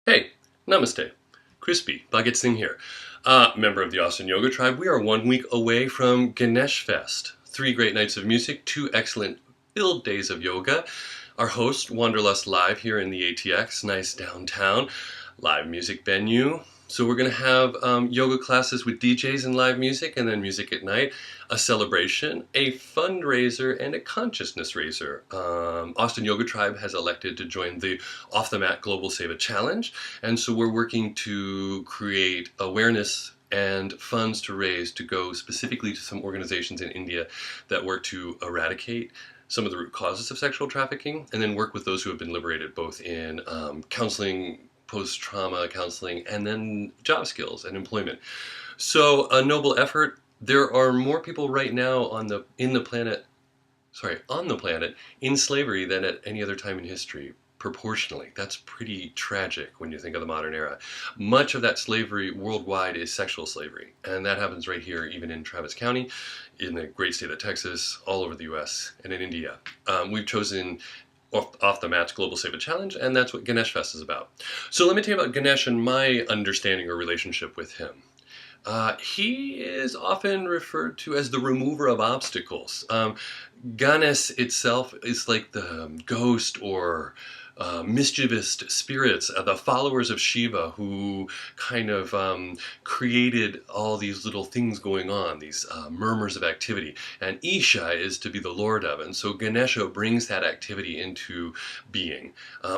Hey, namaste. Crispy, Bhagat Singh here. Member of the Austin Yoga Tribe. We are 1 week away from GaneshFest. 3 great nights of music, 2 excellent filled days of yoga. Our host, Wanderlust Live here in the ATX, nice downtown live music venue. So we're going to have yoga classes with DJs and live music, and then music at night, a celebration, a fundraiser, and a consciousness raiser. Austin Yoga Tribe has elected to join the Off the Mat Global Save a Challenge, and so we're working to create awareness and funds to raise to go specifically to some organizations in India that work to eradicate some of the root causes of sexual trafficking, and then work with those who have been liberated both in counseling, post-trauma counseling, and then job skills and employment. So a noble effort. There are more people right now on the planet in slavery than at any other time in history. Proportionally, that's pretty tragic when you think of the modern era. Much of that slavery worldwide is sexual slavery, and that happens right here, even in Travis County, in the great state of Texas, all over the US, and in India. We've chosen off the Mat's Global Save a Challenge, and that's what GaneshFest is about. So let me tell you about Ganesh and my understanding or relationship with him. He is often referred to as the remover of obstacles. Ganesh itself is like the ghost or mischievous spirits, the followers of Shiva, who kind of created all these little things going on, these murmurs of activity. And Isha is to be the lord of, and so Ganesha brings that activity into being.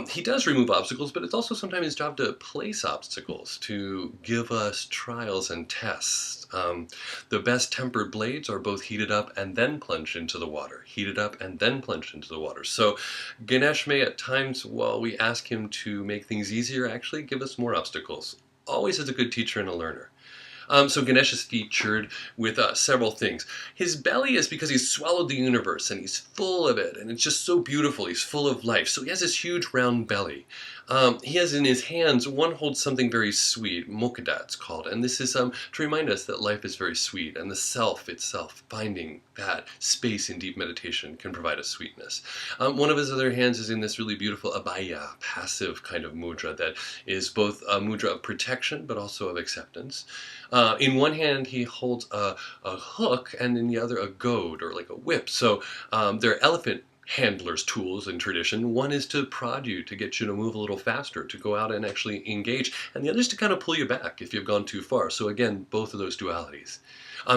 He does remove obstacles, but it's also sometimes his job to place obstacles, to give us trials and tests. The best tempered blades are both heated up and then plunged into the water. Heated up and then plunged into the water. So Ganesh may at times, while we ask him to make things easier, actually give us more obstacles. Always as a good teacher and a learner. So Ganesh is featured with several things. His belly is because he's swallowed the universe and he's full of it, and it's just so beautiful. He's full of life. So he has this huge round belly. He has in his hands, one holds something very sweet, mokada it's called, and this is to remind us that life is very sweet, and the self itself, finding that space in deep meditation, can provide us sweetness. One of his other hands is in this really beautiful abhaya, passive kind of mudra that is both a mudra of protection but also of acceptance. In one hand he holds a hook, and in the other a goad, or like a whip. So they're elephant handlers' tools in tradition. One is to prod you, to get you to move a little faster, to go out and actually engage, and the other is to kind of pull you back if you've gone too far. So again, both of those dualities.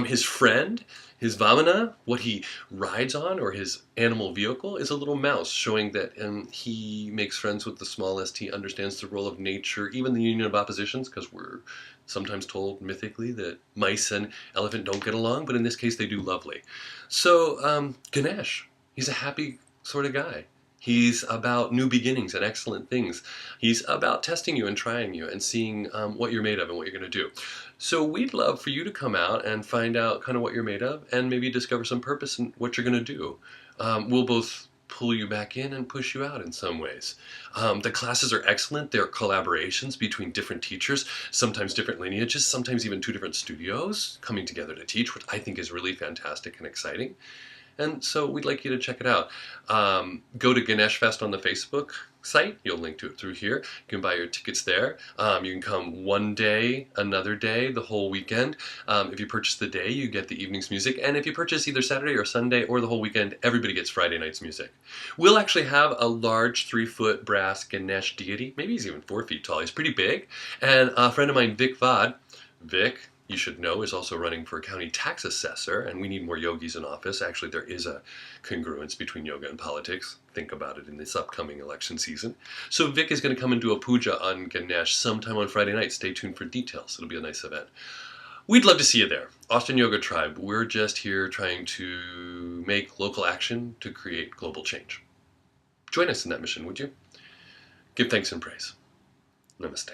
His friend, his vamana, what he rides on, or his animal vehicle, is a little mouse, showing that he makes friends with the smallest. He understands the role of nature, even the union of oppositions, because we're sometimes told mythically that mice and elephant don't get along, but in this case they do lovely. So Ganesh, he's a happy sort of guy. He's about new beginnings and excellent things. He's about testing you and trying you and seeing what you're made of and what you're going to do. So we'd love for you to come out and find out kind of what you're made of, and maybe discover some purpose in what you're going to do. We'll both pull you back in and push you out in some ways. The classes are excellent. They're collaborations between different teachers, sometimes different lineages, sometimes even 2 different studios coming together to teach, which I think is really fantastic and exciting. And so we'd like you to check it out. Go to GaneshFest on the Facebook site. You'll link to it through here. You can buy your tickets there. You can come one day, another day, the whole weekend. If you purchase the day, you get the evening's music. And if you purchase either Saturday or Sunday or the whole weekend, everybody gets Friday night's music. We'll actually have a large 3-foot brass Ganesh deity. Maybe he's even 4 feet tall. He's pretty big. And a friend of mine, Vic Vada, Vic, you should know, is also running for county tax assessor, and we need more yogis in office. Actually, there is a congruence between yoga and politics. Think about it in this upcoming election season. So Vic is going to come and do a puja on Ganesh sometime on Friday night. Stay tuned for details. It'll be a nice event. We'd love to see you there. Austin Yoga Tribe. We're just here trying to make local action to create global change. Join us in that mission, would you? Give thanks and praise. Namaste.